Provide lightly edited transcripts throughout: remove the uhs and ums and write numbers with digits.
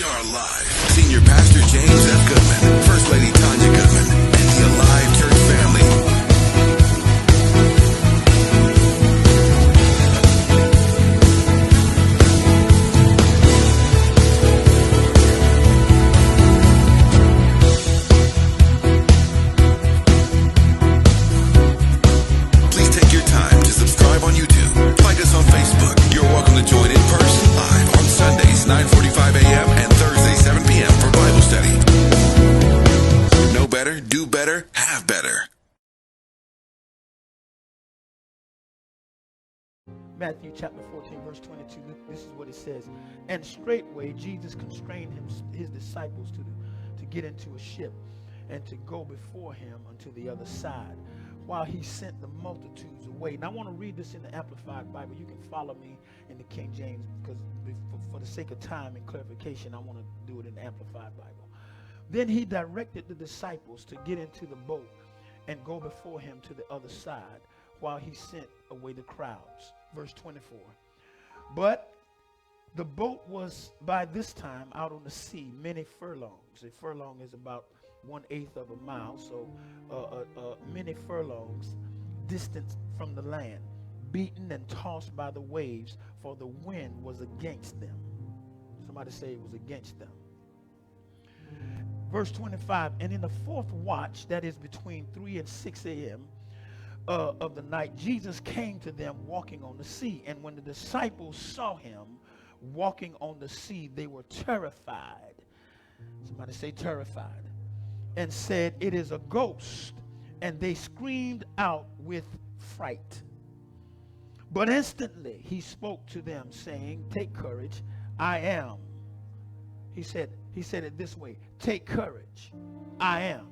are live. Senior Pastor James F. Goodman, First Lady Tanya Goodman, and the A.L.I.V.E. Church family. Please take your time to subscribe on YouTube. Like us on Facebook. You're welcome to join in person live on Sundays, 9:45 a.m. and Thursday, 7 p.m. for Bible study. Know better, do better, have better. Matthew chapter 14, verse 22, this is what it says. And straightway Jesus constrained his disciples to get into a ship and to go before him unto the other side, while he sent the multitudes away. Now I want to read this in the Amplified Bible. You can follow me in the King James, because for the sake of time and clarification, I want to do it in the Amplified Bible. Then he directed the disciples to get into the boat and go before him to the other side, while he sent away the crowds. Verse 24. But the boat was by this time out on the sea many furlongs. A furlong is about 1/8 of a mile, so many furlongs distant from the land, beaten and tossed by the waves, for the wind was against them. Somebody say it was against them. Verse 25, and in the fourth watch, that is between 3 and 6 a.m., of the night, Jesus came to them walking on the sea. And when the disciples saw him walking on the sea, they were terrified. Somebody say terrified. And said, it is a ghost. And they screamed out with fright. But instantly he spoke to them, saying, take courage, I am. He said it this way, take courage, I am.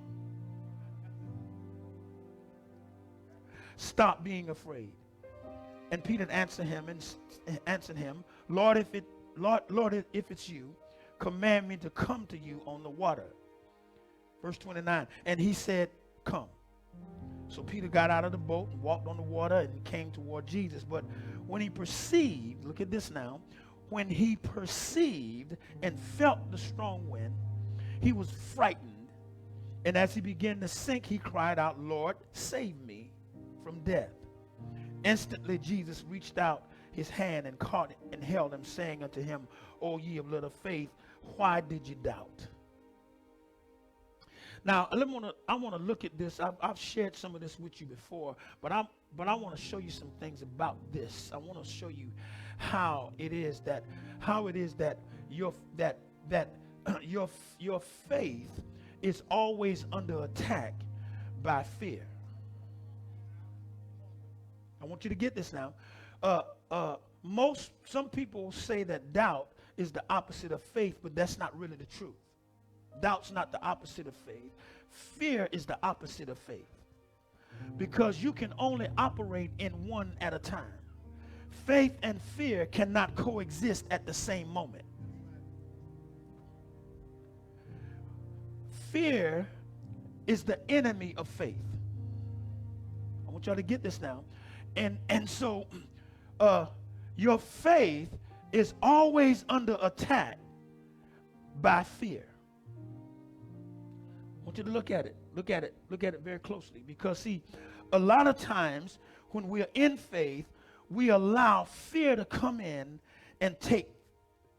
Stop being afraid. And Peter answered him, Lord, if it's you, command me to come to you on the water. Verse 29. And he said, come. So Peter got out of the boat and walked on the water and came toward Jesus. But when he perceived, look at this now, when he perceived and felt the strong wind, he was frightened. And as he began to sink, he cried out, Lord, save me from death. Instantly Jesus reached out his hand and caught it and held him, saying unto him, O ye of little faith, why did you doubt? Now I want to look at this. I've shared some of this with you before, but I want to show you some things about this. I want to show you how it is that your faith is always under attack by fear. I want you to get this now. Some people say that doubt is the opposite of faith, but that's not really the truth. Doubt's not the opposite of faith. Fear is the opposite of faith, because you can only operate in one at a time. Faith and fear cannot coexist at the same moment. Fear is the enemy of faith. I want y'all to get this now. And so your faith is always under attack by fear. I want you to look at it very closely, because see, a lot of times when we are in faith, we allow fear to come in and take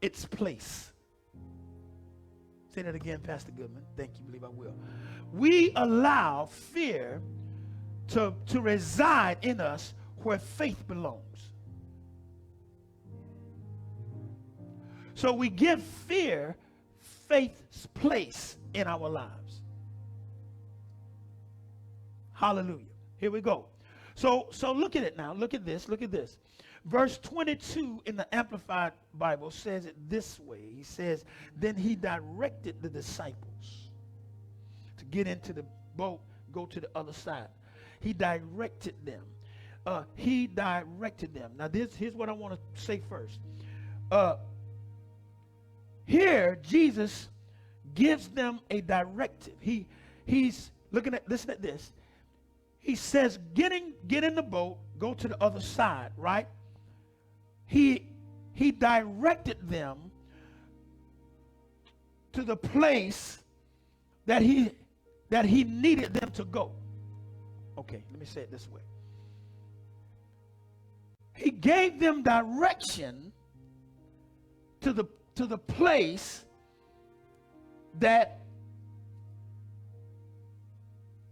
its place. Say that again, Pastor Goodman. Thank you, believe I will. We allow fear to reside in us where faith belongs. So we give fear faith's place in our lives. Hallelujah. Here we go. So look at it now. Look at this. Verse 22 in the Amplified Bible says it this way. He says, then he directed the disciples to get into the boat, go to the other side. He directed them. Now here's what I want to say first. Here Jesus gives them a directive. He's listen at this. He says, get in the boat, go to the other side, right? He directed them to the place that he needed them to go. Okay, let me say it this way. He gave them direction to the place that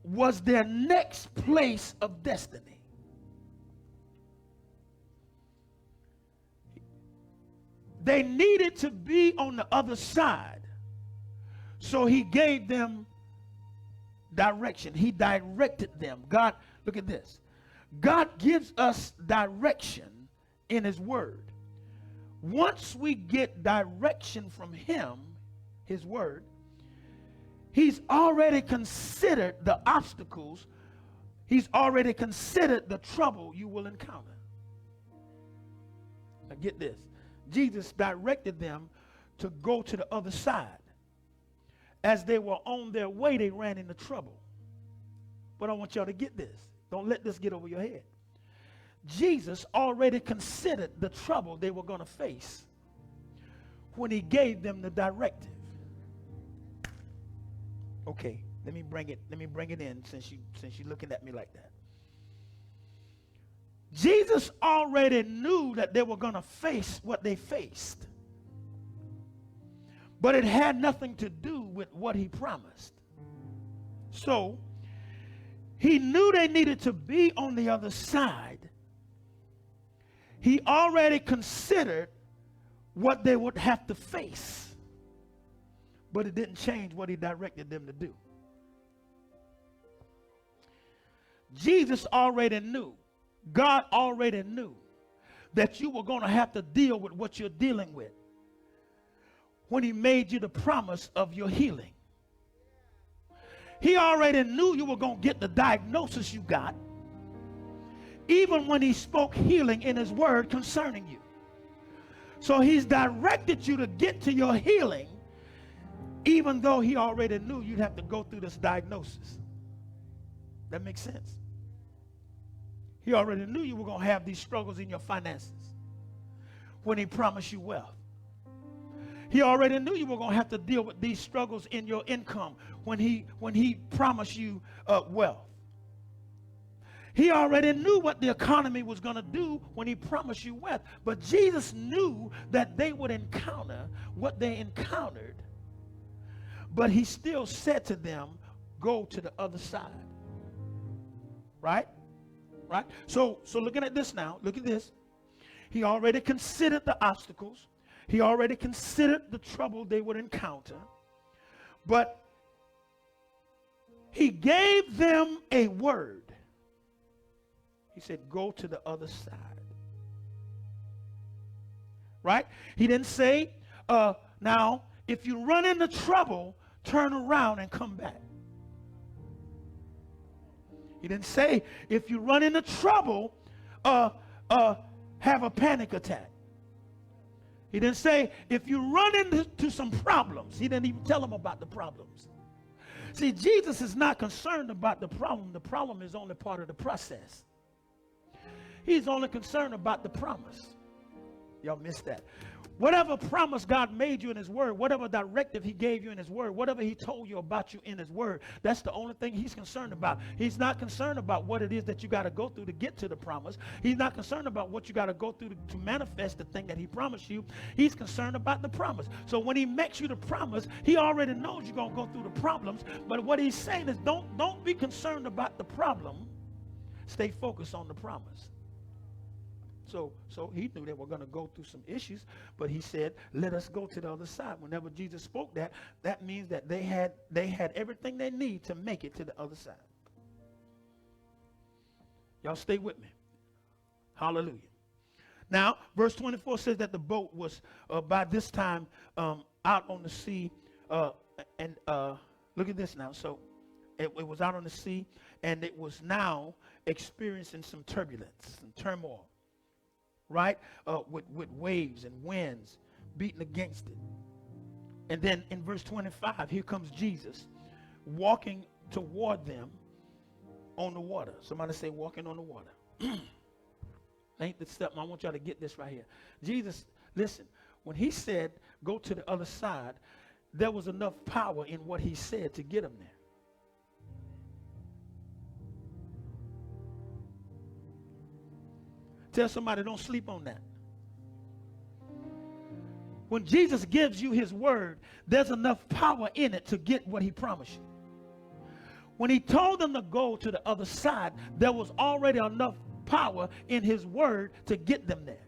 was their next place of destiny. They needed to be on the other side. So he gave them direction. He directed them. God, look at this. God gives us direction in his word. Once we get direction from him, his word, he's already considered the obstacles. He's already considered the trouble you will encounter. Now get this. Jesus directed them to go to the other side. As they were on their way, they ran into trouble. But I want y'all to get this. Don't let this get over your head. Jesus already considered the trouble they were going to face when he gave them the directive. Okay, let me bring it in since you're looking at me like that. Jesus already knew that they were going to face what they faced. But it had nothing to do with what he promised. So, he knew they needed to be on the other side. He already considered what they would have to face. But it didn't change what he directed them to do. Jesus already knew, God already knew that you were going to have to deal with what you're dealing with when he made you the promise of your healing. He already knew you were going to get the diagnosis you got, even when he spoke healing in his word concerning you. So he's directed you to get to your healing, even though he already knew you'd have to go through this diagnosis. That makes sense. He already knew you were going to have these struggles in your finances when he promised you wealth. He already knew you were going to have to deal with these struggles in your income when he promised you wealth. He already knew what the economy was going to do when he promised you wealth. But Jesus knew that they would encounter what they encountered. But he still said to them, go to the other side. Right? Right? So looking at this now, look at this. He already considered the obstacles. He already considered the trouble they would encounter. But he gave them a word. He said, go to the other side. Right? He didn't say, now, if you run into trouble, turn around and come back. He didn't say, if you run into trouble, have a panic attack. He didn't say, if you run into some problems. He didn't even tell them about the problems. See, Jesus is not concerned about the problem. The problem is only part of the process. He's only concerned about the promise. Y'all missed that. Whatever promise God made you in his word, whatever directive he gave you in his word, whatever he told you about you in his word, that's the only thing he's concerned about. He's not concerned about what it is that you got to go through to get to the promise. He's not concerned about what you got to go through to manifest the thing that he promised you. He's concerned about the promise. So when he makes you the promise, he already knows you're going to go through the problems. But what he's saying is don't be concerned about the problem. Stay focused on the promise. So he knew they were going to go through some issues, but he said, let us go to the other side. Whenever Jesus spoke that means that they had everything they need to make it to the other side. Y'all stay with me. Hallelujah. Now, verse 24 says that the boat was by this time out on the sea. And look at this now. So it was out on the sea, and it was now experiencing some turbulence and turmoil. Right? With waves and winds beating against it. And then in verse 25, here comes Jesus walking toward them on the water. Somebody say walking on the water. Ain't the step. I want y'all to get this right here. Jesus, listen, when he said go to the other side, there was enough power in what he said to get him there. Tell somebody, don't sleep on that. When Jesus gives you his word, there's enough power in it to get what he promised you. When he told them to go to the other side, there was already enough power in his word to get them there.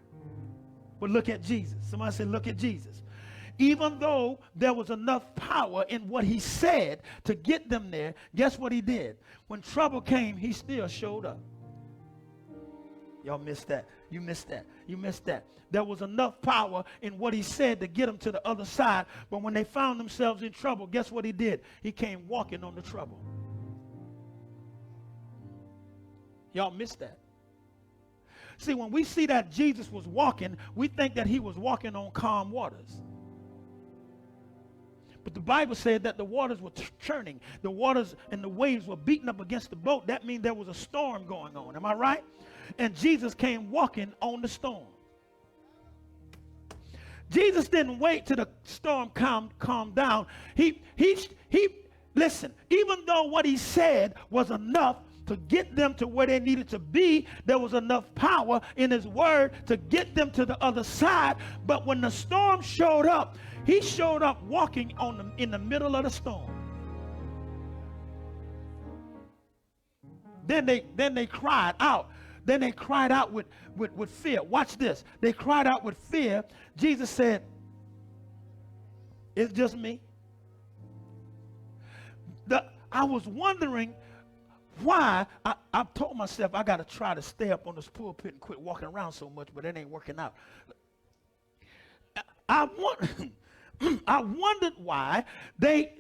But look at Jesus. Somebody said, look at Jesus. Even though there was enough power in what he said to get them there, guess what he did? When trouble came, he still showed up. Y'all missed that. You missed that. You missed that. There was enough power in what he said to get them to the other side. But when they found themselves in trouble, guess what he did? He came walking on the trouble. Y'all missed that. See, when we see that Jesus was walking, we think that he was walking on calm waters. But the Bible said that the waters were churning. The waters and the waves were beating up against the boat. That means there was a storm going on. Am I right? And Jesus came walking on the storm. Jesus didn't wait till the storm calmed down. Listen, even though what he said was enough to get them to where they needed to be, there was enough power in his word to get them to the other side. But when the storm showed up, he showed up walking in the middle of the storm. Then they cried out. Then they cried out with fear. Watch this. They cried out with fear. Jesus said, it's just me. I was wondering why. I told myself I got to try to stay up on this pulpit and quit walking around so much, but it ain't working out. I wondered why they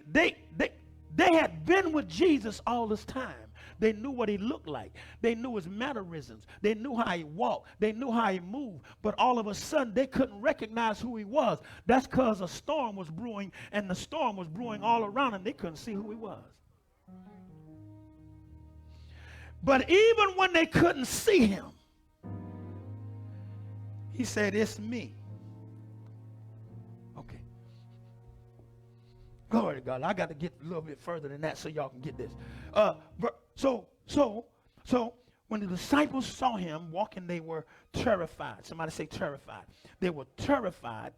had been with Jesus all this time. They knew what he looked like. They knew his mannerisms. They knew how he walked. They knew how he moved. But all of a sudden, they couldn't recognize who he was. That's because a storm was brewing, and the storm was brewing all around them. They couldn't see who he was. But even when they couldn't see him, he said, it's me. Okay. Glory to God. I got to get a little bit further than that so y'all can get this. So when the disciples saw him walking, they were terrified. Somebody say terrified. They were terrified,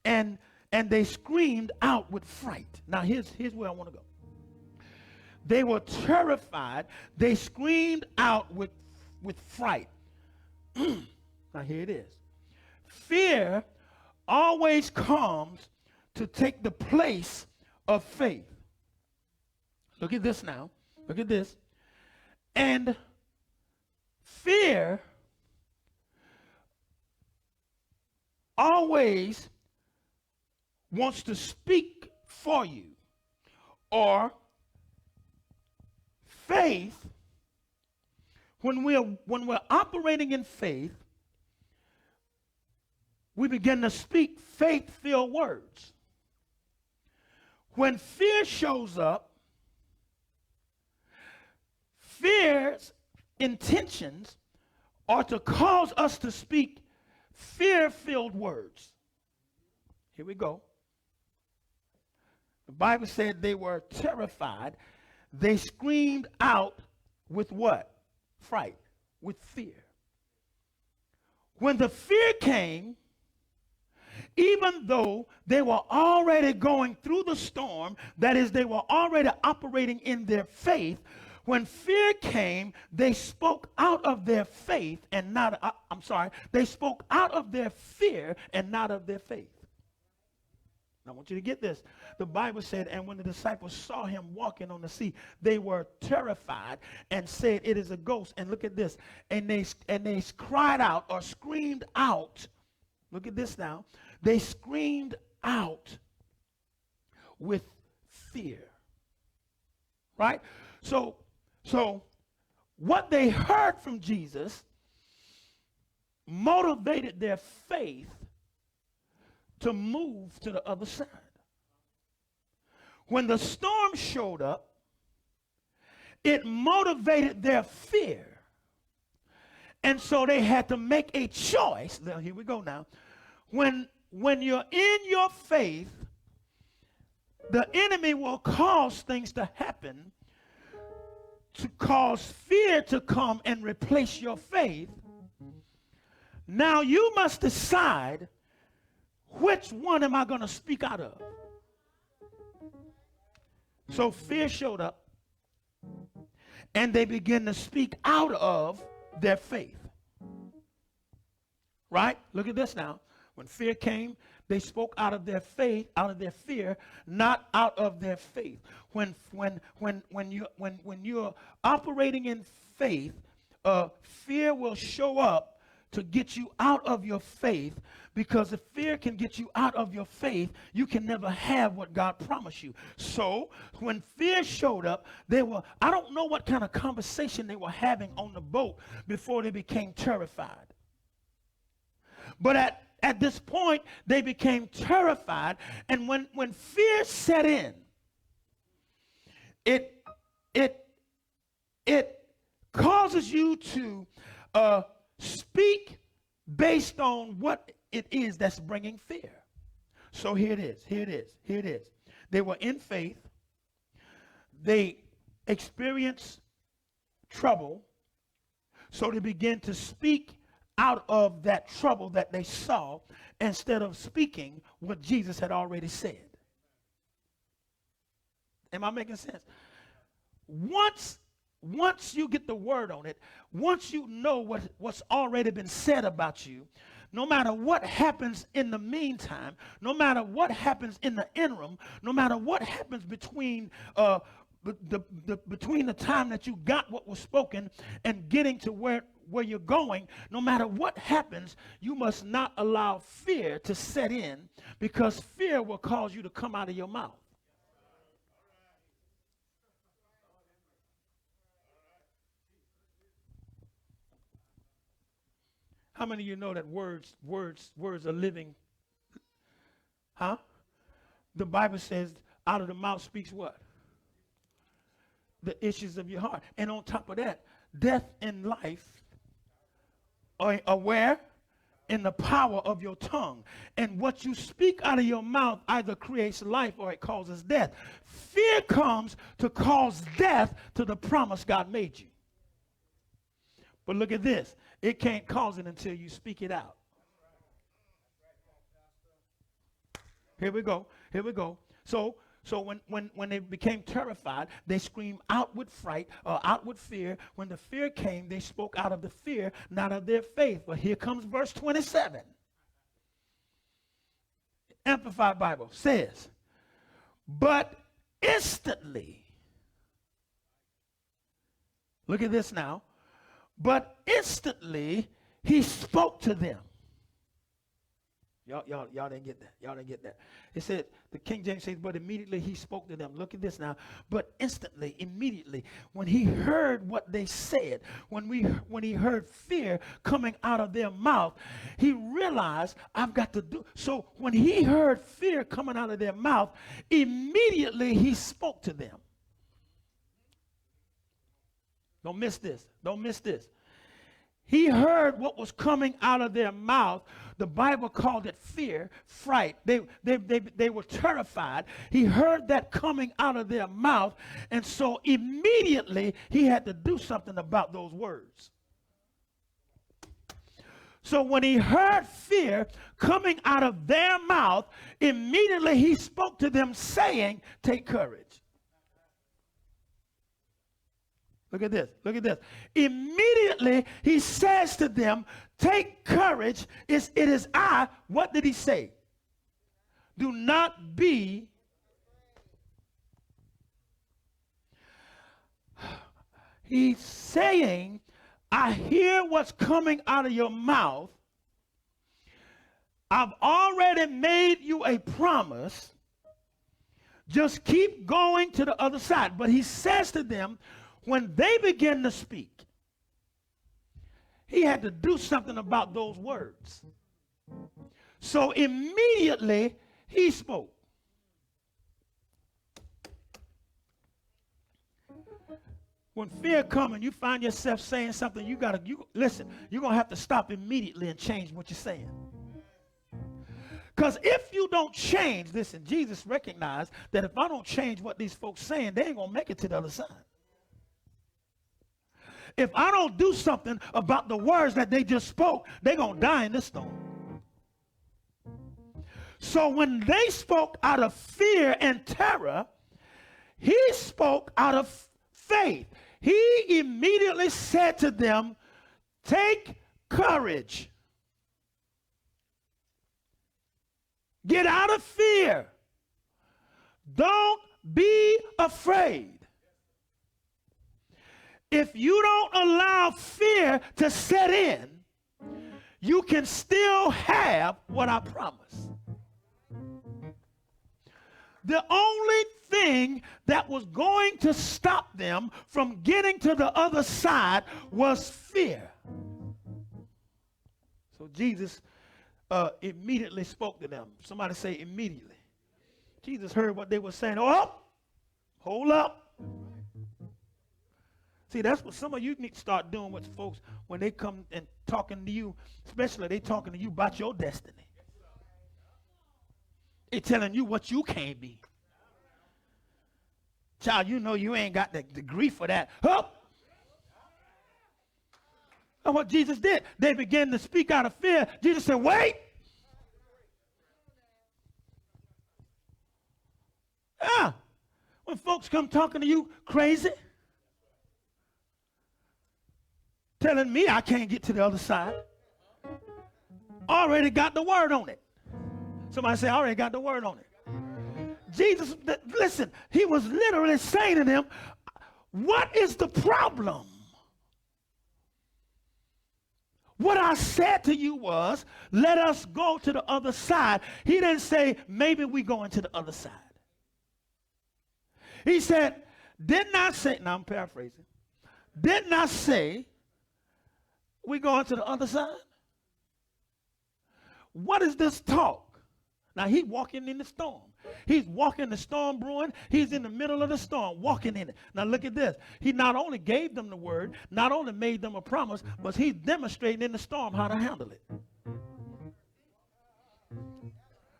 and they screamed out with fright. Now here's where I want to go. They were terrified. They screamed out with fright. Now here it is. Fear always comes to take the place of faith. Look at this now. Look at this. And fear always wants to speak for you. Or faith, when we're operating in faith, we begin to speak faith-filled words. When fear shows up, fear's intentions are to cause us to speak fear-filled words. Here we go. The Bible said they were terrified. They screamed out with what? Fright, with fear. When the fear came, even though they were already going through the storm, that is, they were already operating in their faith, when fear came, they spoke out of their faith and not, they spoke out of their fear and not of their faith. I want you to get this. The Bible said, and when the disciples saw him walking on the sea, they were terrified and said, it is a ghost. And look at this. And they cried out or screamed out. Look at this now. They screamed out with fear. Right? So what they heard from Jesus motivated their faith to move to the other side. When the storm showed up, it motivated their fear. And so they had to make a choice. Now, here we go now. When you're in your faith, The enemy will cause things to happen to cause fear to come and replace your faith. Now you must decide, which one am I going to speak out of? So fear showed up, and they began to speak out of their faith. Right? Look at this now. When fear came, they spoke out of their faith, out of their fear, not out of their faith. When you're operating in faith, fear will show up to get you out of your faith, because if fear can get you out of your faith, you can never have what God promised you. So when fear showed up, I don't know what kind of conversation they were having on the boat before they became terrified. But at this point, they became terrified. And when fear set in, it causes you to speak based on what it is that's bringing fear. So here it is. They were in faith. They experienced trouble. So they began to speak out of that trouble that they saw, instead of speaking what Jesus had already said. Am I making sense? Once you get the word on it, once you know what's already been said about you, no matter what happens in the meantime, no matter what happens in the interim, no matter what happens between between the time that you got what was spoken and getting to where you're going, no matter what happens, you must not allow fear to set in, because fear will cause you to come out of your mouth. How many of you know that words are living? Huh? The Bible says out of the mouth speaks what? The issues of your heart. And on top of that, death and life are where? In the power of your tongue. And what you speak out of your mouth either creates life or it causes death. Fear comes to cause death to the promise God made you. But look at this. It can't cause it until you speak it out. Here we go. So when they became terrified, they screamed out with fright or out with fear. When the fear came, they spoke out of the fear, not of their faith. But here comes verse 27. Amplified Bible says, but instantly, look at this now, but instantly he spoke to them. Y'all didn't get that. Y'all didn't get that. It said, the King James says, but immediately he spoke to them. Look at this now. But instantly, immediately, when he heard what they said, when he heard fear coming out of their mouth, he realized, I've got to do. So when he heard fear coming out of their mouth, immediately he spoke to them. Don't miss this. Don't miss this. He heard what was coming out of their mouth. The Bible called it fear, fright. They were terrified. He heard that coming out of their mouth, and so immediately he had to do something about those words. So when he heard fear coming out of their mouth, immediately he spoke to them saying, take courage. Look at this. Look at this. Immediately he says to them, take courage. It is I. What did he say? Do not be. He's saying, I hear what's coming out of your mouth. I've already made you a promise. Just keep going to the other side. But he says to them, when they begin to speak, he had to do something about those words. So immediately he spoke. When fear comes and you find yourself saying something, listen, you're going to have to stop immediately and change what you're saying. Because if you don't change, listen, Jesus recognized that if I don't change what these folks saying, they ain't going to make it to the other side. If I don't do something about the words that they just spoke, they're going to die in this storm. So when they spoke out of fear and terror, he spoke out of faith. He immediately said to them, take courage. Get out of fear. Don't be afraid. If you don't allow fear to set in, you can still have what I promised. The only thing that was going to stop them from getting to the other side was fear. So Jesus immediately spoke to them. Somebody say immediately. Jesus heard what they were saying. Oh, hold up. See, that's what some of you need to start doing with folks when they come and talking to you, especially they talking to you about your destiny. They're telling you what you can't be. Child, you know you ain't got the degree for that. Up. And what Jesus did, they began to speak out of fear. Jesus said, wait. Yeah. When folks come talking to you crazy, telling me I can't get to the other side, already got the word on it. Somebody say, I already got the word on it. Jesus, listen, he was literally saying to them, what is the problem? What I said to you was, let us go to the other side. He didn't say, maybe we going to the other side. He said, didn't I say, now I'm paraphrasing, didn't I say, we going to the other side? What is this talk? Now he's walking in the storm. He's walking the storm brewing. He's in the middle of the storm, walking in it. Now look at this. He not only gave them the word, not only made them a promise, but he's demonstrating in the storm how to handle it.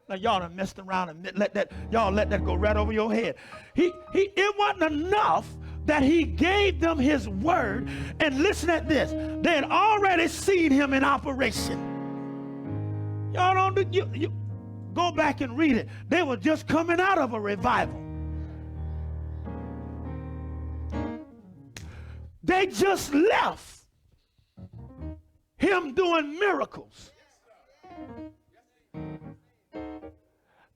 Now y'all done messed around and let that go right over your head. It wasn't enough that he gave them his word, and listen at this. They had already seen him in operation. Y'all don't you go back and read it. They were just coming out of a revival. They just left him doing miracles.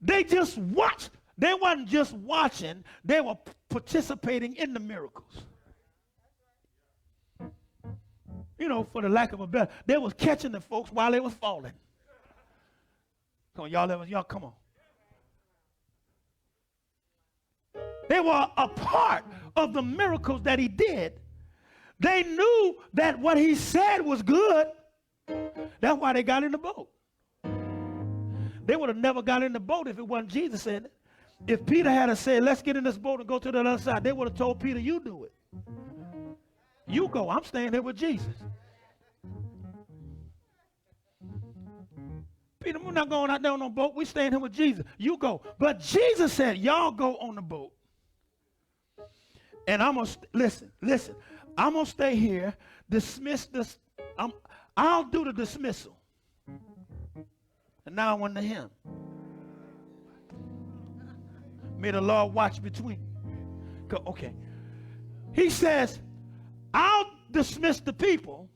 They just watched. They wasn't just watching, they were participating in the miracles. You know, for the lack of a better, they was catching the folks while they was falling. Come on, y'all come on. They were a part of the miracles that he did. They knew that what he said was good. That's why they got in the boat. They would have never got in the boat if it wasn't Jesus said it. If Peter had said, let's get in this boat and go to the other side, they would have told Peter, you do it. You go. I'm staying here with Jesus. Peter, we're not going out there on no boat. We're staying here with Jesus. You go. But Jesus said, y'all go on the boat. And I'm going to, listen. I'm going to stay here, dismiss this. I'll do the dismissal. And now I went to him. May the Lord watch between you. Okay. He says, I'll dismiss the people.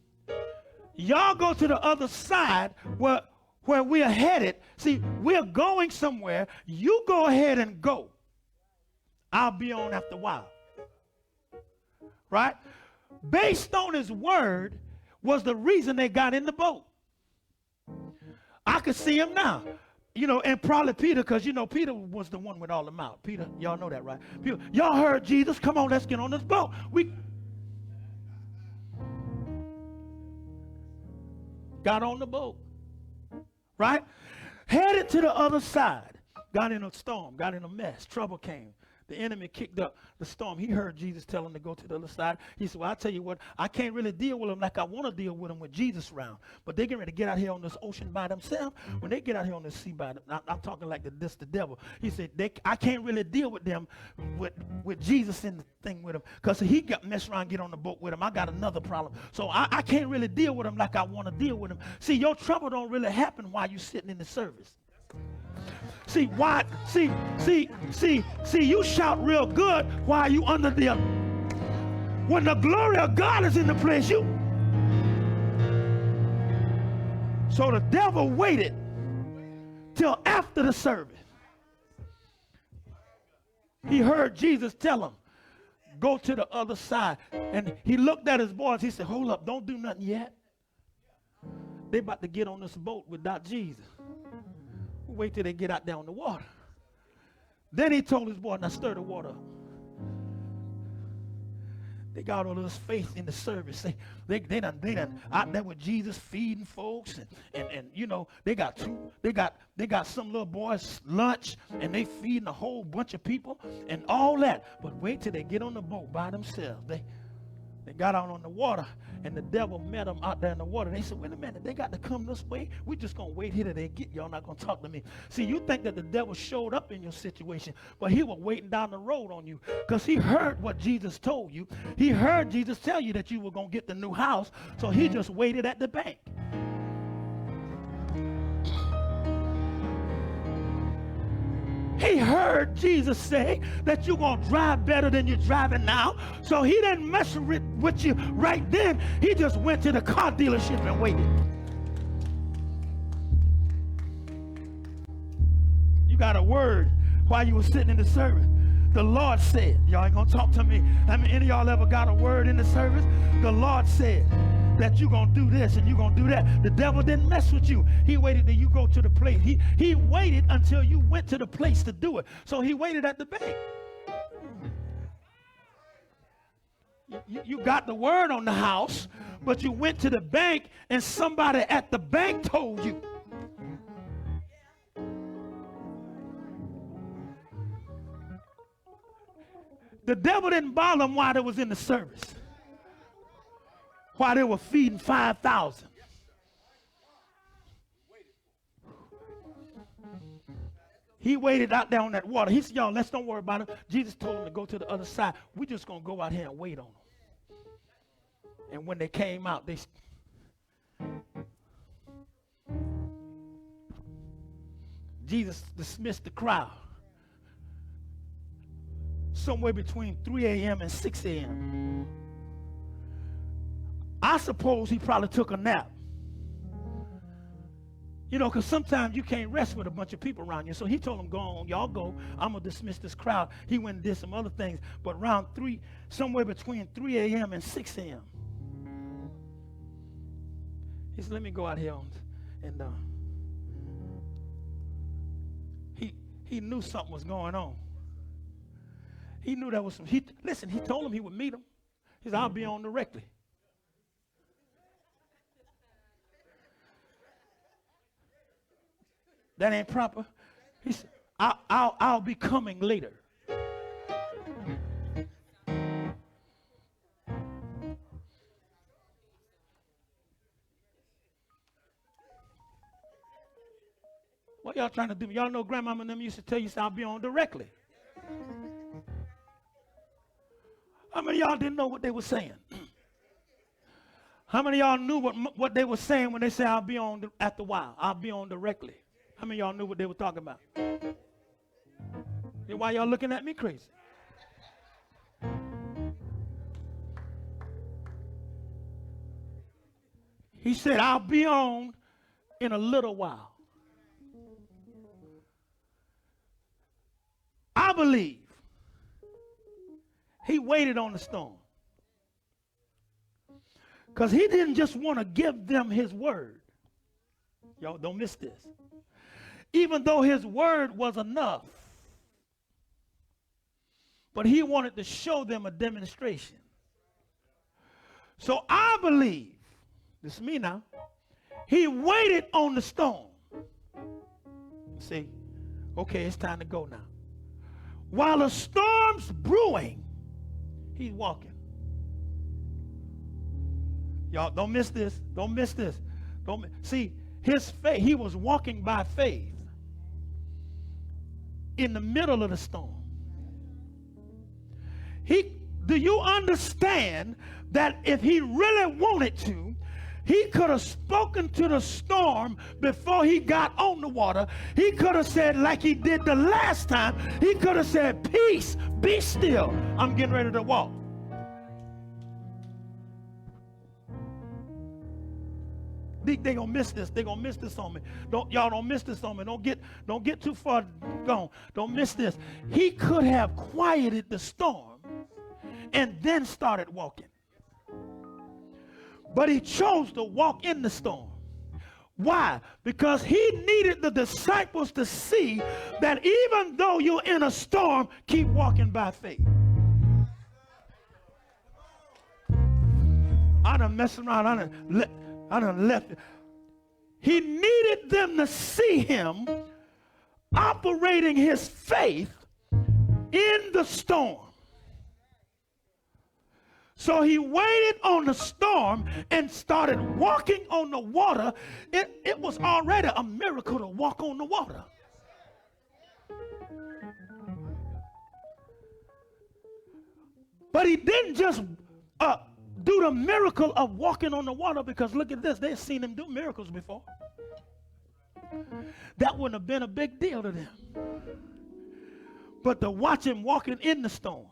Y'all go to the other side where we're headed. See, we're going somewhere. You go ahead and go. I'll be on after a while. Right? Based on his word was the reason they got in the boat. I could see him now. You know, and probably Peter, because, you know, Peter was the one with all the mouth. Peter, y'all know that, right? Peter, y'all heard Jesus. Come on, let's get on this boat. We got on the boat, right? Headed to the other side. Got in a storm, got in a mess. Trouble came. the enemy kicked up the storm. He heard Jesus tell him to go to the other side. He said, well, I tell you what, I can't really deal with them like I want to deal with them with Jesus around. But they're getting ready to get out here on this ocean by themselves. When they get out here on this sea by themselves, I'm talking like the devil. He said, I can't really deal with them with Jesus in the thing with them. Because he got messed around and get on the boat with him. I got another problem. So I can't really deal with them like I want to deal with them. See, your trouble don't really happen while you're sitting in the service. See, why? See, you shout real good while you under the, when the glory of God is in the place, you. So the devil waited till after the service. He heard Jesus tell him, go to the other side. And he looked at his boys. He said, hold up, don't do nothing yet. They about to get on this boat without Jesus. Wait till they get out there on the water. Then he told his boy, now stir the water up. They got all this faith in the service. They done out there with Jesus feeding folks and you know, they got some little boys lunch and they feeding a whole bunch of people and all that. But wait till they get on the boat by themselves. They got out on the water, and the devil met them out there in the water. They said, wait a minute, they got to come this way. We're just going to wait here till they get y'all not going to talk to me. See, you think that the devil showed up in your situation, but he was waiting down the road on you because he heard what Jesus told you. He heard Jesus tell you that you were going to get the new house, so he just waited at the bank. He heard Jesus say that you're going to drive better than you're driving now. So he didn't mess with you right then. He just went to the car dealership and waited. You got a word while you were sitting in the service. The Lord said, y'all ain't going to talk to me. I mean, any of y'all ever got a word in the service? The Lord said that you're going to do this and you're going to do that. The devil didn't mess with you. He waited till you go to the place. He waited until you went to the place to do it. So he waited at the bank. You got the word on the house, but you went to the bank and somebody at the bank told you. The devil didn't bother them while they was in the service. While they were feeding 5,000. He waited out there on that water. He said, y'all, let's don't worry about it. Jesus told him to go to the other side. We're just going to go out here and wait on them. And when they came out, Jesus dismissed the crowd. Somewhere between 3 a.m. and 6 a.m. I suppose he probably took a nap. You know, because sometimes you can't rest with a bunch of people around you. So he told them, go on, y'all go. I'm going to dismiss this crowd. He went and did some other things. But around somewhere between 3 a.m. and 6 a.m. He said, let me go out here. And he knew something was going on. He knew there was some. Listen, he told him he would meet him. He said, I'll be on directly. That ain't proper. He said, I'll be coming later. What y'all trying to do? Y'all know grandmama and them used to tell you, I'll be on directly. How many of y'all didn't know what they were saying? How many of y'all knew what they were saying when they say, I'll be on after a while? I'll be on directly. How many of y'all knew what they were talking about? Then why y'all looking at me crazy? He said, I'll be on in a little while. I believe he waited on the storm. Because he didn't just want to give them his word. Y'all don't miss this. Even though his word was enough. But he wanted to show them a demonstration. So I believe, this is me now, he waited on the storm. See, okay, it's time to go now. While a storm's brewing, he's walking. Y'all, don't miss this. Don't miss this. See, his faith, he was walking by faith in the middle of the storm. Do you understand that if he really wanted to, he could have spoken to the storm before he got on the water. He could have said, like he did the last time, he could have said, peace, be still. I'm getting ready to walk. They gonna miss this. They gonna miss this on me. Y'all don't miss this on me. Don't get too far gone. Don't miss this. He could have quieted the storm and then started walking. But he chose to walk in the storm. Why? Because he needed the disciples to see that even though you're in a storm, keep walking by faith. I done messed around. I done left. He needed them to see him operating his faith in the storm. So he waited on the storm and started walking on the water. It was already a miracle to walk on the water. But he didn't just do the miracle of walking on the water, because look at this. They've seen him do miracles before. That wouldn't have been a big deal to them. But to watch him walking in the storm.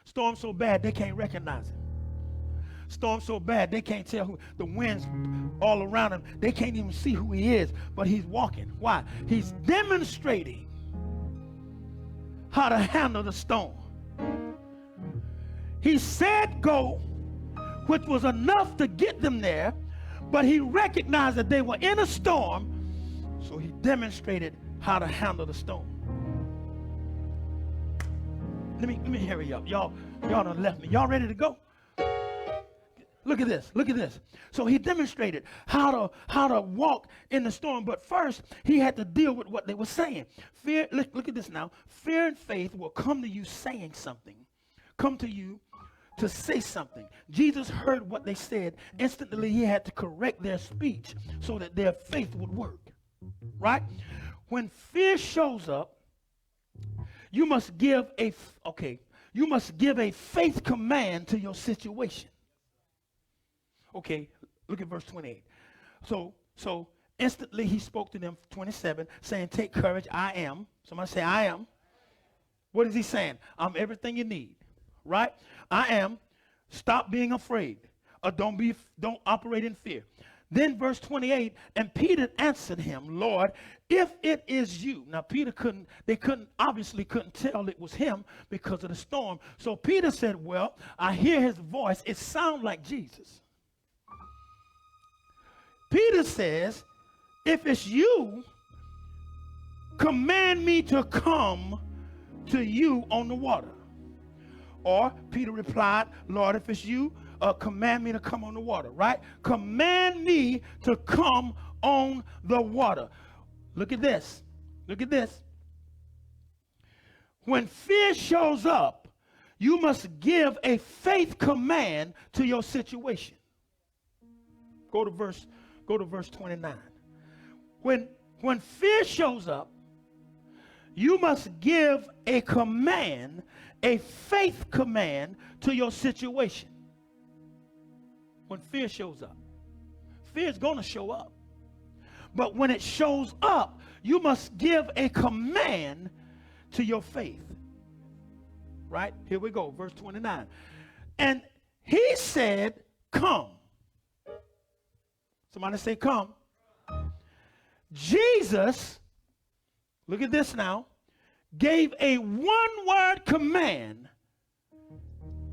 Storm so bad they can't recognize him. Storm so bad they can't tell who. The wind's all around him. They can't even see who he is, but he's walking. Why? He's demonstrating how to handle the storm. He said go, which was enough to get them there, but he recognized that they were in a storm, so he demonstrated how to handle the storm. Let me hurry up. Y'all done left me. Y'all ready to go? Look at this. Look at this. So he demonstrated how to walk in the storm, but first he had to deal with what they were saying. Fear, look at this now. Fear and faith will come to you saying something. Come to you to say something. Jesus heard what they said. Instantly he had to correct their speech so that their faith would work. Right? When fear shows up, you must give a faith command to your situation. Okay, look at verse 28. So instantly he spoke to them, 27, saying, take courage, I am. Somebody say, I am. What is he saying? I'm everything you need, right? I am. Stop being afraid. Or don't operate in fear. Then verse 28, and Peter answered him, Lord, if it is you. Now Peter obviously couldn't tell it was him because of the storm. So Peter said, well, I hear his voice. It sounds like Jesus. Peter says, if it's you, command me to come to you on the water. Or Peter replied, Lord, if it's you, command me to come on the water, right? Command me to come on the water. Look at this. Look at this. When fear shows up, you must give a faith command to your situation. Go to verse 29. When fear shows up, you must give a command, a faith command to your situation. When fear shows up, fear is going to show up. But when it shows up, you must give a command to your faith. Right? Here we go, verse 29. And he said, come. Somebody say, come. Jesus, look at this now, gave a one-word command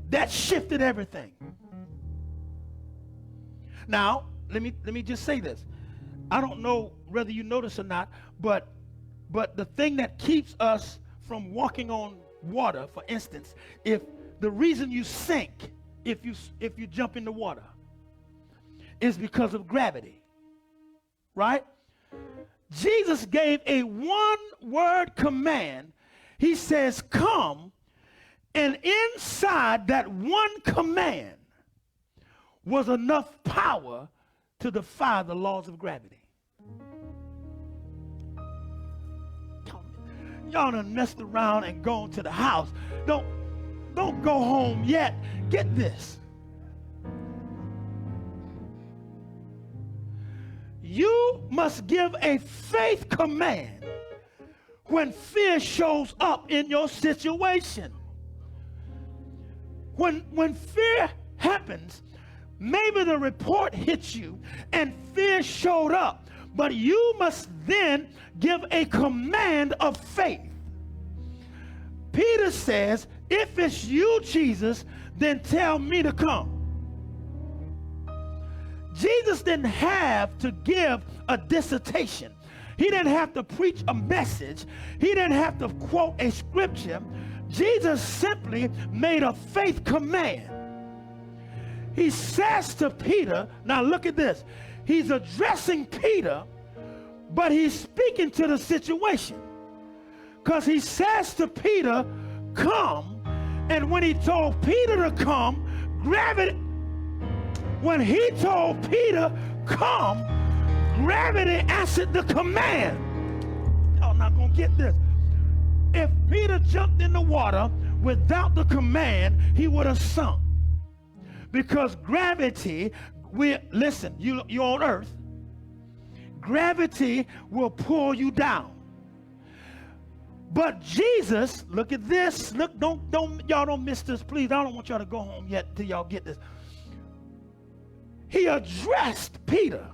that shifted everything. Now, let me just say this. I don't know whether you notice or not, but the thing that keeps us from walking on water, for instance, if the reason you sink if you jump in the water is because of gravity, right? Jesus gave a one-word command. he says, come. And inside that one command was enough power to defy the laws of gravity. Y'all done messed around and gone to the house. Don't go home yet. Get this. You must give a faith command when fear shows up in your situation. When fear happens, maybe the report hits you and fear showed up, but you must then give a command of faith. Peter says, if it's you, Jesus, then tell me to come. Jesus didn't have to give a dissertation. He didn't have to preach a message. He didn't have to quote a scripture. Jesus simply made a faith command. He says to Peter, now look at this. He's addressing Peter, but he's speaking to the situation. Because he says to Peter, come. And when he told Peter to come, gravity, when he told Peter, come, gravity answered the command. Y'all not going to get this. If Peter jumped in the water without the command, he would have sunk. Because gravity, listen, you're on earth. Gravity will pull you down. But Jesus, look at this. Look, y'all don't miss this, please. I don't want y'all to go home yet till y'all get this. He addressed Peter.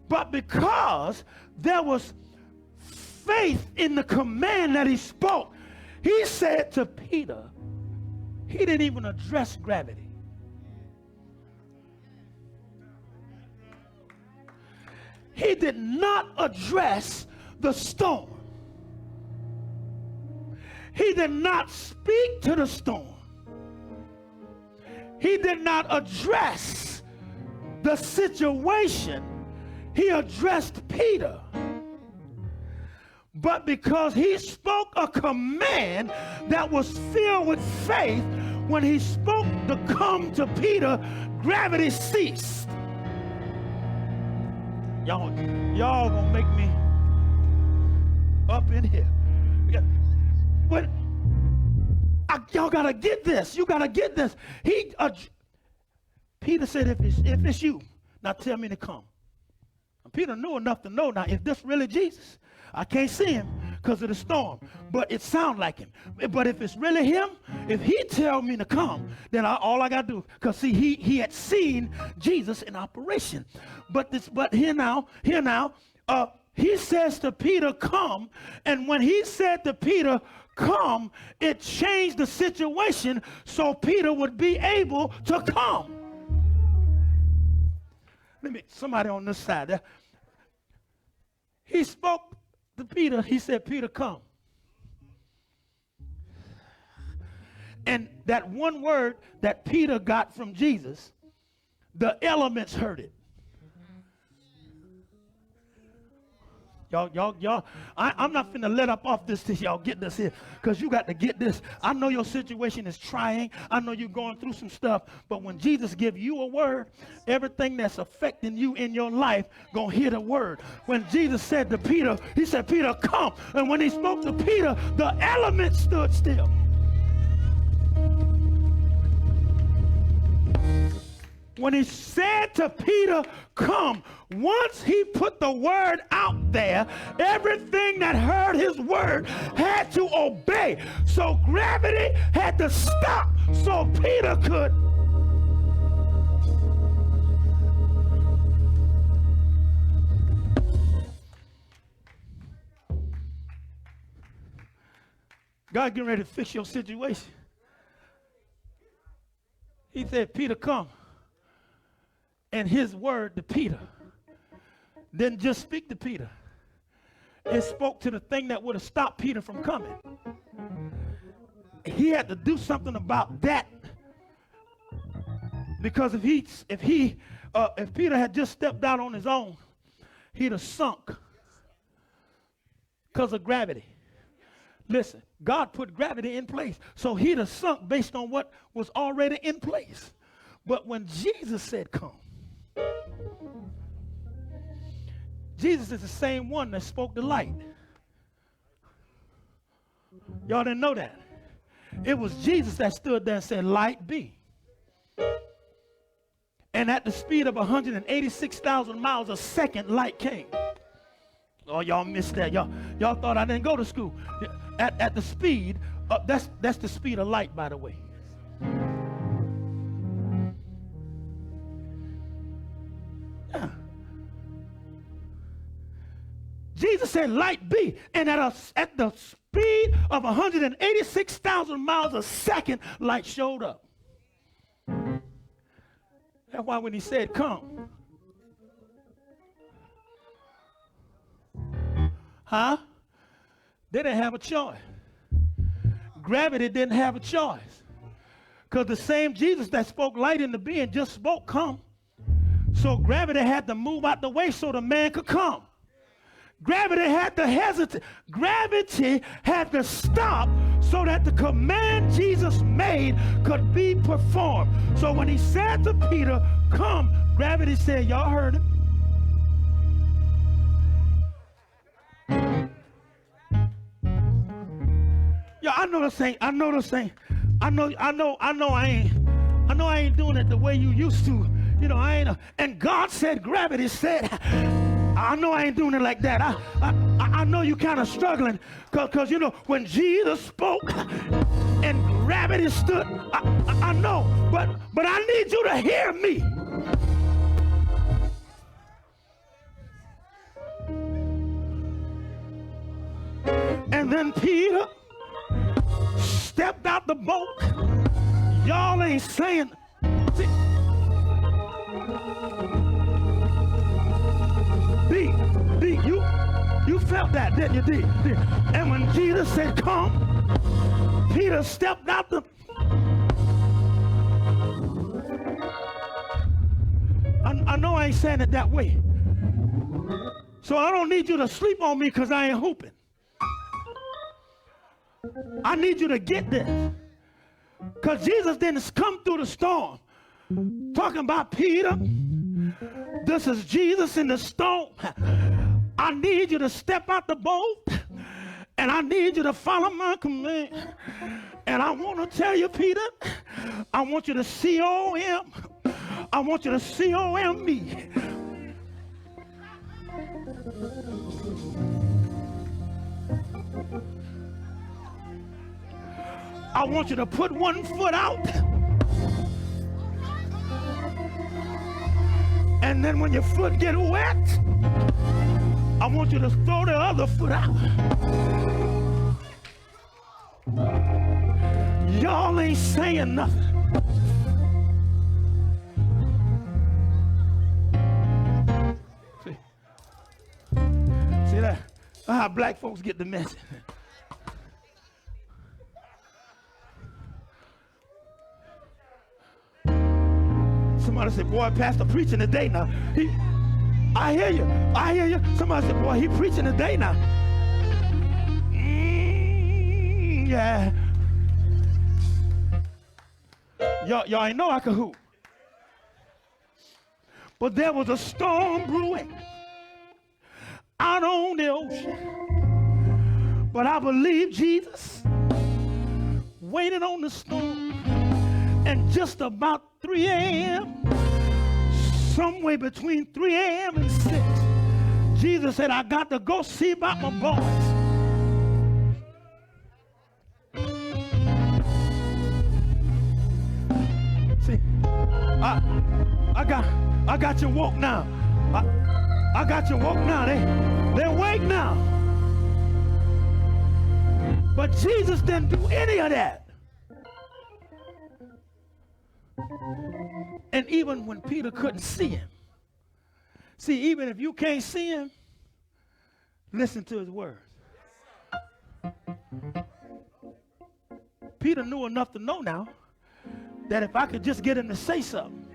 But because there was faith in the command that he spoke, he said to Peter, he didn't even address gravity. He did not address the storm. He did not speak to the storm. He did not address the situation. He addressed Peter. But because he spoke a command that was filled with faith, when he spoke to come to Peter, gravity ceased. Y'all gonna make me up in here. But y'all gotta get this. You gotta get this. Peter said, if it's you, now tell me to come. And Peter knew enough to know, now if this really Jesus, I can't see him because of the storm, but it sounds like him. But if it's really him, if he tell me to come, then all I gotta do, because see, he had seen Jesus in operation. But here now, he says to Peter, come, and when he said to Peter, come, it changed the situation so Peter would be able to come. Somebody on this side. He spoke to Peter. He said, Peter, come. And that one word that Peter got from Jesus, the elements heard it. Y'all, I'm not finna let up off this till y'all get this here, because you got to get this. I know your situation is trying. I know you're going through some stuff, but when Jesus gives you a word, everything that's affecting you in your life gonna hear the word. When Jesus said to Peter, he said, Peter, come. And when he spoke to Peter, the elements stood still. When he said to Peter, come, once he put the word out there, everything that heard his word had to obey. So gravity had to stop so Peter could. God getting ready to fix your situation. He said, Peter, come. And his word to Peter didn't just speak to Peter. It spoke to the thing that would have stopped Peter from coming. He had to do something about that, because if Peter had just stepped out on his own, he'd have sunk. Because of gravity. Listen, God put gravity in place. So he'd have sunk based on what was already in place. But when Jesus said, come, Jesus is the same one that spoke the light. Y'all didn't know that. It was Jesus that stood there and said, light be. And at the speed of 186,000 miles a second, light came. Oh, y'all missed that. Y'all thought I didn't go to school. At the speed, that's the speed of light, by the way. Yeah. Jesus said, light be. And at the speed of 186,000 miles a second, light showed up. That's why when he said, come. Huh? They didn't have a choice. Gravity didn't have a choice. Because the same Jesus that spoke light into being just spoke come. So gravity had to move out the way so the man could come. Gravity had to hesitate. Gravity had to stop so that the command Jesus made could be performed. So when he said to Peter, come, gravity said, y'all heard it. Yeah, I know this ain't. I know I ain't doing it the way you used to. You know, I ain't. And God said, gravity said, I know I ain't doing it like that. I know you kind of struggling because you know when Jesus spoke and gravity stood. I know, but I need you to hear me. And then Peter stepped out the boat. Y'all ain't saying. See, D, you felt that, didn't you, D? And when Jesus said, come, Peter stepped out the. I know I ain't saying it that way. So I don't need you to sleep on me because I ain't hooping. I need you to get this. Because Jesus didn't come through the storm talking about Peter. This is Jesus in the storm. I need you to step out the boat and I need you to follow my command. And I want to tell you, Peter, I want you to C-O-M. I want you to C-O-M me. I want you to put one foot out. And then when your foot get wet, I want you to throw the other foot out. Y'all ain't saying nothing. See that? How black folks get the message. Somebody said, boy, Pastor preaching today now. I hear you. Somebody said, boy, he preaching today now. Yeah. Y'all ain't know I could hoop. But there was a storm brewing out on the ocean. But I believe Jesus waited on the storm. And just about 3 a.m., somewhere between 3 a.m. and 6, Jesus said, I got to go see about my boys. See, I got you woke now. I got you woke now. They're awake now. But Jesus didn't do any of that. And even when Peter couldn't see him. See, even if you can't see him, listen to his words. Peter knew enough to know now that if I could just get him to say something.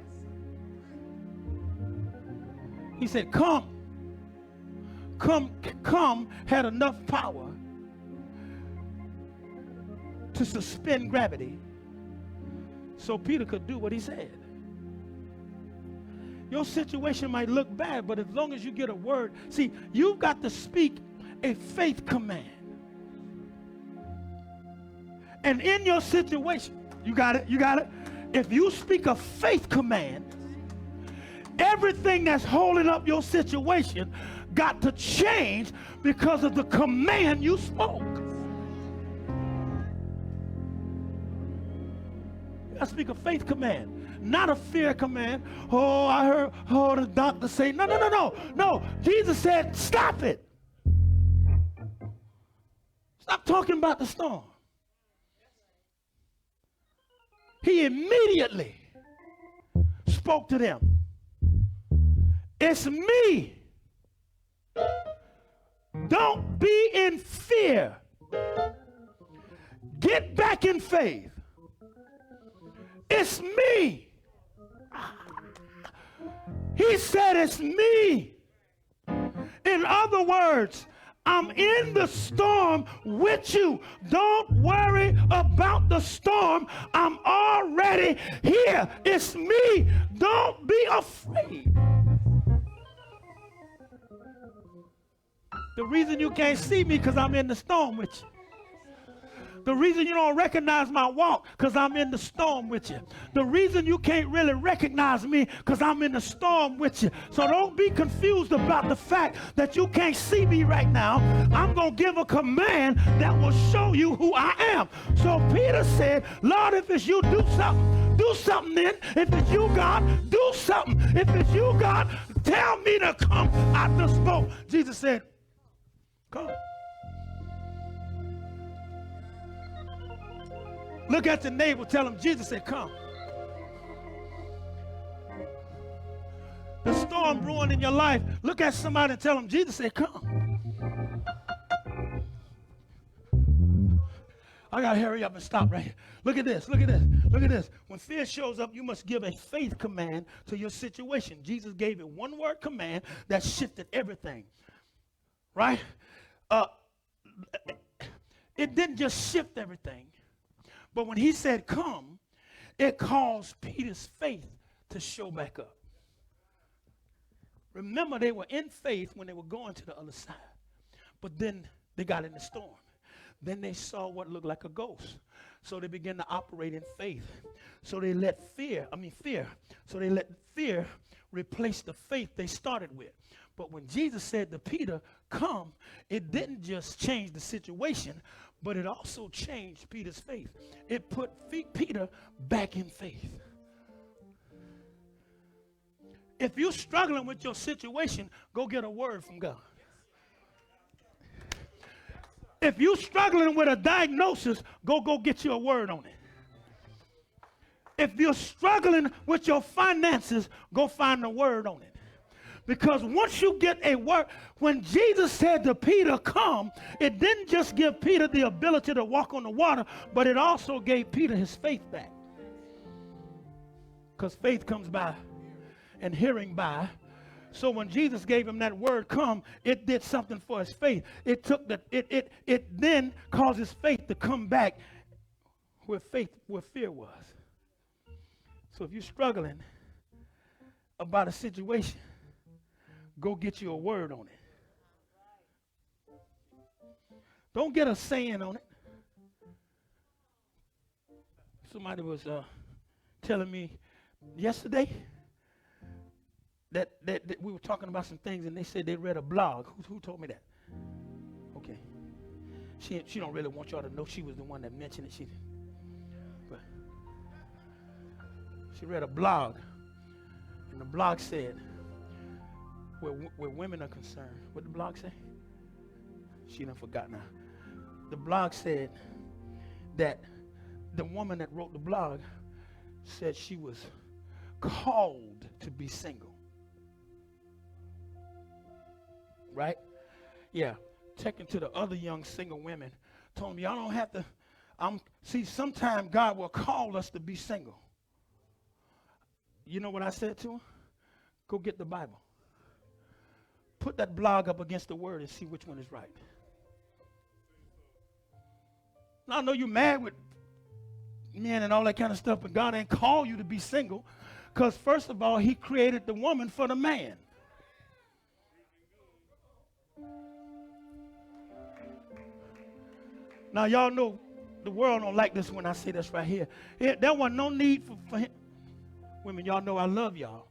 He said, come. come had enough power to suspend gravity so Peter could do what he said. Your situation might look bad, but as long as you get a word, see, you've got to speak a faith command. And in your situation, you got it, if you speak a faith command, everything that's holding up your situation got to change because of the command you spoke. I speak a faith command, not a fear command. Oh, I heard, the doctor say, no. Jesus said, stop it. Stop talking about the storm. He immediately spoke to them. It's me. Don't be in fear. Get back in faith. It's me. He said it's me. In other words, I'm in the storm with you. Don't worry about the storm. I'm already here. It's me. Don't be afraid. The reason you can't see me because I'm in the storm with you. The reason you don't recognize my walk because I'm in the storm with you. The reason you can't really recognize me because I'm in the storm with you. So don't be confused about the fact that you can't see me right now. I'm going to give a command that will show you who I am. So Peter said, Lord, if it's you, do something. Do something then. If it's you, God, do something. If it's you, God, tell me to come. I just spoke. Jesus said, come. Look at your neighbor, tell him Jesus said, come. The storm brewing in your life, look at somebody and tell them Jesus said, come. I got to hurry up and stop right here. Look at this, look at this, look at this. When fear shows up, you must give a faith command to your situation. Jesus gave it one word command that shifted everything, right? It didn't just shift everything. But when he said come, it caused Peter's faith to show back up. Remember, they were in faith when they were going to the other side. But then they got in the storm. Then they saw what looked like a ghost. So they began to operate in faith. So they let fear. So they let fear replace the faith they started with. But when Jesus said to Peter, come, it didn't just change the situation, but it also changed Peter's faith. It put Peter back in faith. If you're struggling with your situation, go get a word from God. If you're struggling with a diagnosis, go get you a word on it. If you're struggling with your finances, go find a word on it. Because once you get a word, when Jesus said to Peter, come, it didn't just give Peter the ability to walk on the water, but it also gave Peter his faith back. Because faith comes by and hearing by. So when Jesus gave him that word, come, it did something for his faith. It took it then caused his faith to come back where fear was. So if you're struggling about a situation, go get you a word on it. Don't get a saying on it. Somebody was telling me yesterday that we were talking about some things, and they said they read a blog. Who told me that? Okay. She don't really want y'all to know she was the one that mentioned it. But she read a blog, and the blog said, where women are concerned. What did the blog say? She done forgot now. The blog said that the woman that wrote the blog said she was called to be single. Right? Yeah. Taking to the other young single women, told me, y'all don't have to, see, sometimes God will call us to be single. You know what I said to her? Go get the Bible. Put that blog up against the word and see which one is right. Now, I know you're mad with men and all that kind of stuff, but God ain't called you to be single, because first of all, he created the woman for the man. Now, y'all know the world don't like this when I say this right here. There was no need for him. Women, y'all know I love y'all.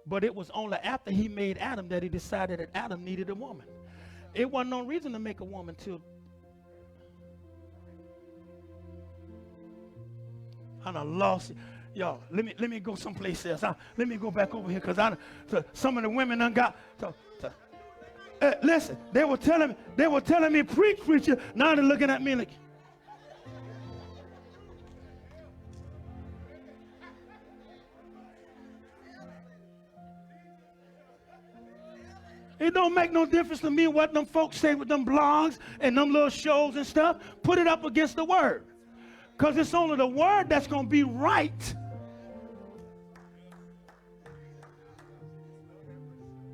But it was only after he made Adam that he decided that Adam needed a woman. It wasn't no reason to make a woman till I done lost it. Y'all, let me go someplace else. Let me go back over here, because some of the women done got listen, they were telling me, preacher. Now they're looking at me like, it don't make no difference to me what them folks say with them blogs and them little shows and stuff. Put it up against the word, because it's only the word that's going to be right.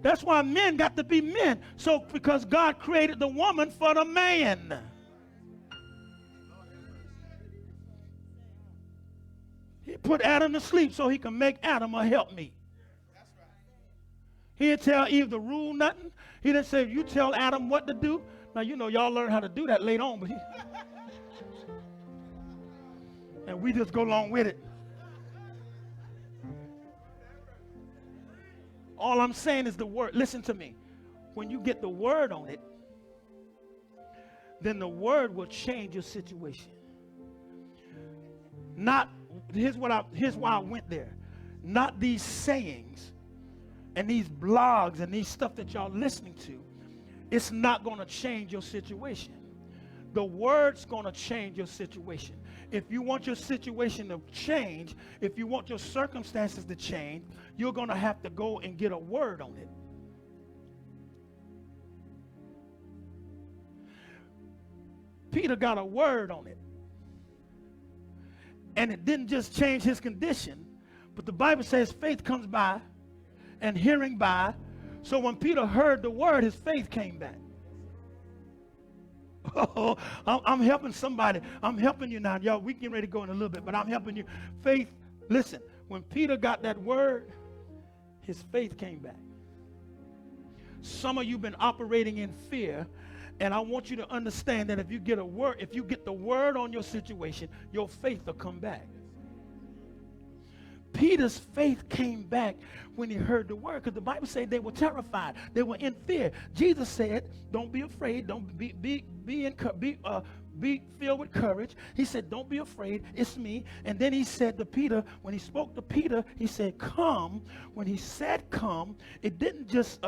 That's why men got to be men. So, because God created the woman for the man. He put Adam to sleep so he can make Adam a helpmeet. He didn't tell Eve to rule nothing. He didn't say, you tell Adam what to do. Now, you know, y'all learn how to do that later on. But and we just go along with it. All I'm saying is the word. Listen to me. When you get the word on it, then the word will change your situation. Not, here's why I went there. Not these sayings and these blogs and these stuff that y'all listening to. It's not going to change your situation. The word's going to change your situation. If you want your situation to change, if you want your circumstances to change, you're going to have to go and get a word on it. Peter got a word on it. And it didn't just change his condition, but the Bible says faith comes by and hearing by. So when Peter heard the word, his faith came back. Oh, I'm helping somebody. I'm helping you now. Y'all, we getting ready to go in a little bit, but I'm helping you. Faith, listen, when Peter got that word, his faith came back. Some of you been operating in fear, and I want you to understand that if you get the word on your situation, your faith will come back. Peter's faith came back when he heard the word, because the Bible said they were terrified. They were in fear. Jesus said, don't be afraid. Don't be filled with courage. He said, don't be afraid. It's me. And then he said to Peter, when he spoke to Peter, he said, come. When he said come, it didn't just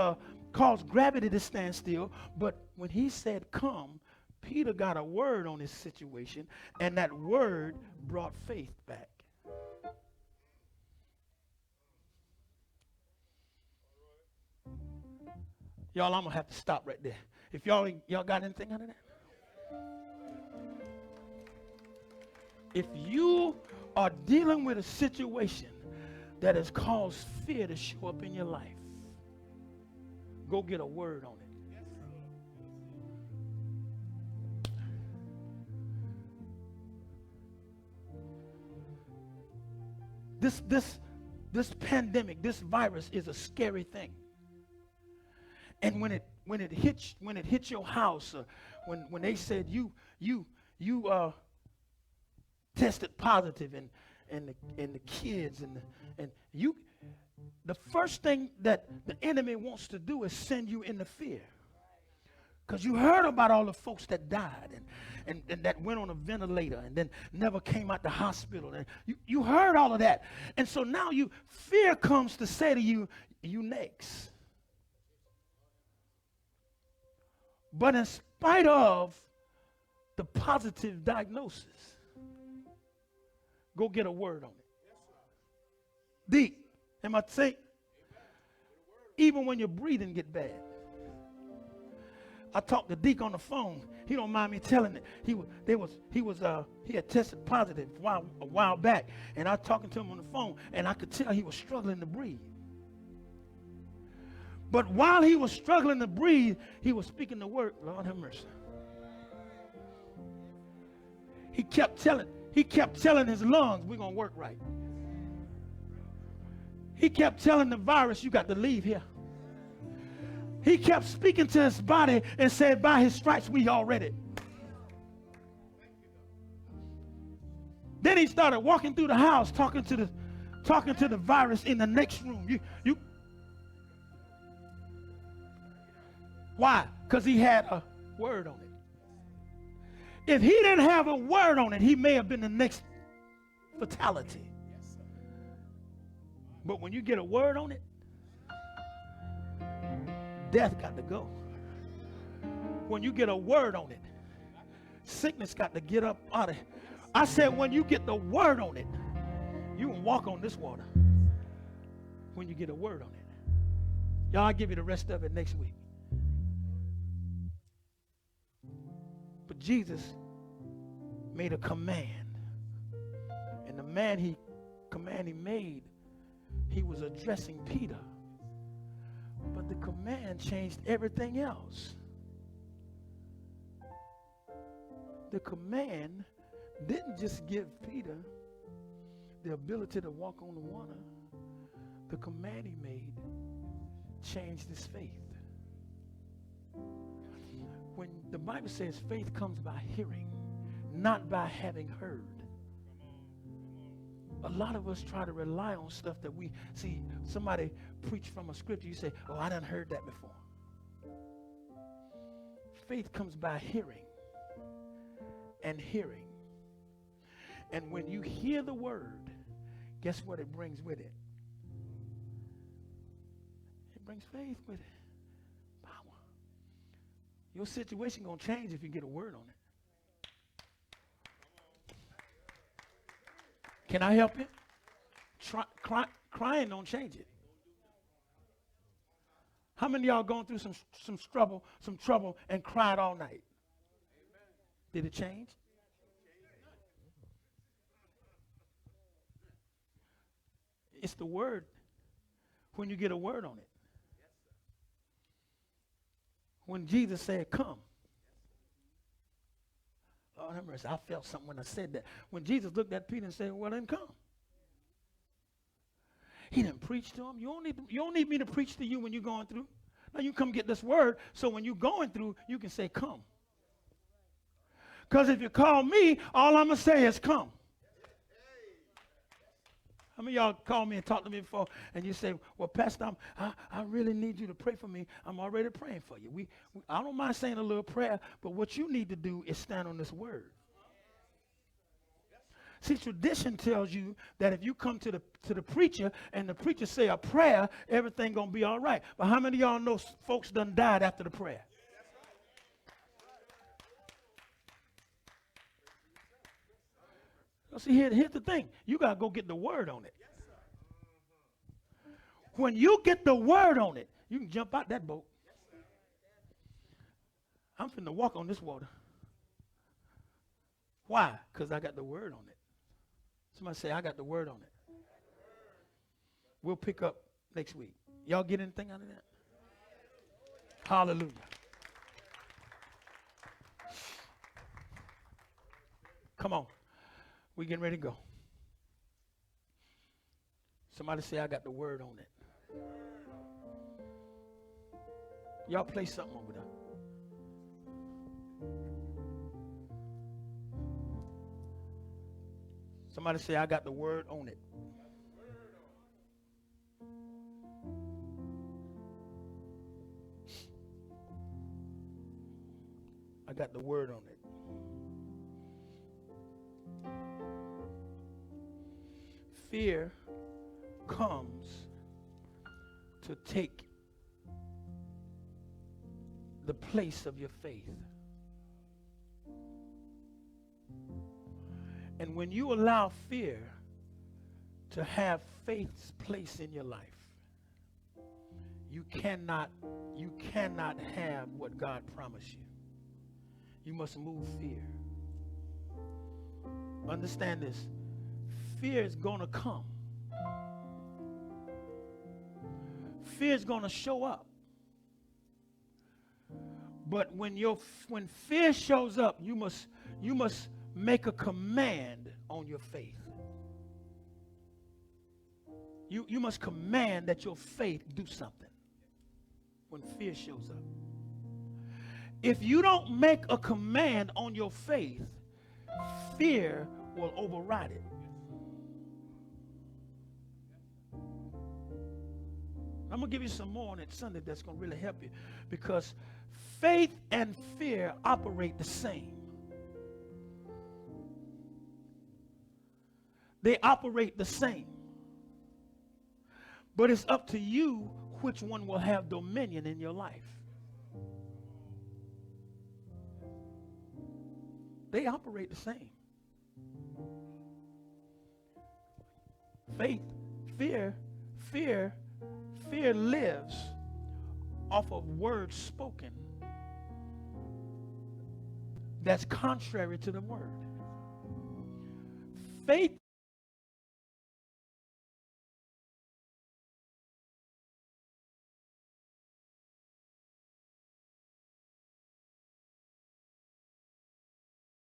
cause gravity to stand still, but when he said come, Peter got a word on his situation, and that word brought faith back. Y'all, I'm going to have to stop right there. If y'all got anything out of that? If you are dealing with a situation that has caused fear to show up in your life, go get a word on it. This pandemic, this virus is a scary thing. And when it hits your house, when they said you tested positive, and the kids and you, the first thing that the enemy wants to do is send you into fear, because you heard about all the folks that died and that went on a ventilator and then never came out the hospital, and you heard all of that, and so now fear comes to say to you, you next. But in spite of the positive diagnosis, go get a word on it. Deep. Am I saying? Even when your breathing get bad. I talked to Deke on the phone. He don't mind me telling it. He had tested positive a while back, and I was talking to him on the phone, and I could tell he was struggling to breathe. But while he was struggling to breathe, he was speaking the word. Lord have mercy. He kept telling his lungs, we're going to work right. He kept telling the virus, you got to leave here. He kept speaking to his body and said, by his stripes we already. Then he started walking through the house talking to the virus in the next room. Why? Because he had a word on it. If he didn't have a word on it, he may have been the next fatality. But when you get a word on it, death got to go. When you get a word on it, sickness got to get up out of it. I said when you get the word on it, you can walk on this water. When you get a word on it. Y'all, I'll give you the rest of it next week. But Jesus made a command. And the command he made, he was addressing Peter. But the command changed everything else. The command didn't just give Peter the ability to walk on the water. The command he made changed his faith. When the Bible says faith comes by hearing, not by having heard. A lot of us try to rely on stuff that we see. Somebody preach from a scripture, you say, oh, I done heard that before. Faith comes by hearing and hearing. And when you hear the word, guess what it brings with it? It brings faith with it. Power. Your situation gonna change if you get a word on it. Can I help you? Crying don't change it. How many of y'all going through some trouble and cried all night? Did it change? It's the word when you get a word on it. When Jesus said, come. Lord have mercy, I felt something when I said that. When Jesus looked at Peter and said, well, then come. He didn't preach to him. You don't need me to preach to you when you're going through. Now you come get this word, so when you're going through, you can say, come. Because if you call me, all I'm going to say is come. How many of y'all called me and talked to me before, and you say, well, Pastor, I really need you to pray for me. I'm already praying for you. I don't mind saying a little prayer, but what you need to do is stand on this word. See, tradition tells you that if you come to the preacher and the preacher say a prayer, everything going to be all right. But how many of y'all know folks done died after the prayer? See, here's the thing. You got to go get the word on it. When you get the word on it, you can jump out that boat. I'm finna walk on this water. Why? Because I got the word on it. Somebody say, I got the word on it. We'll pick up next week. Y'all get anything out of that? Hallelujah. Come on. We getting ready to go. Somebody say, I got the word on it. Y'all play something over there. Somebody say, I got the word on it. I got the word on it. Fear comes to take the place of your faith. And when you allow fear to have faith's place in your life, you cannot have what God promised you. You must move fear. Understand this. Fear is going to come. Fear is going to show up. But when fear shows up, you must make a command on your faith. You must command that your faith do something when fear shows up. If you don't make a command on your faith, fear will override it. I'm going to give you some more on it Sunday that's going to really help you, because faith and fear operate the same. They operate the same. But it's up to you which one will have dominion in your life. They operate the same. Faith, fear lives off of words spoken that's contrary to the word. Faith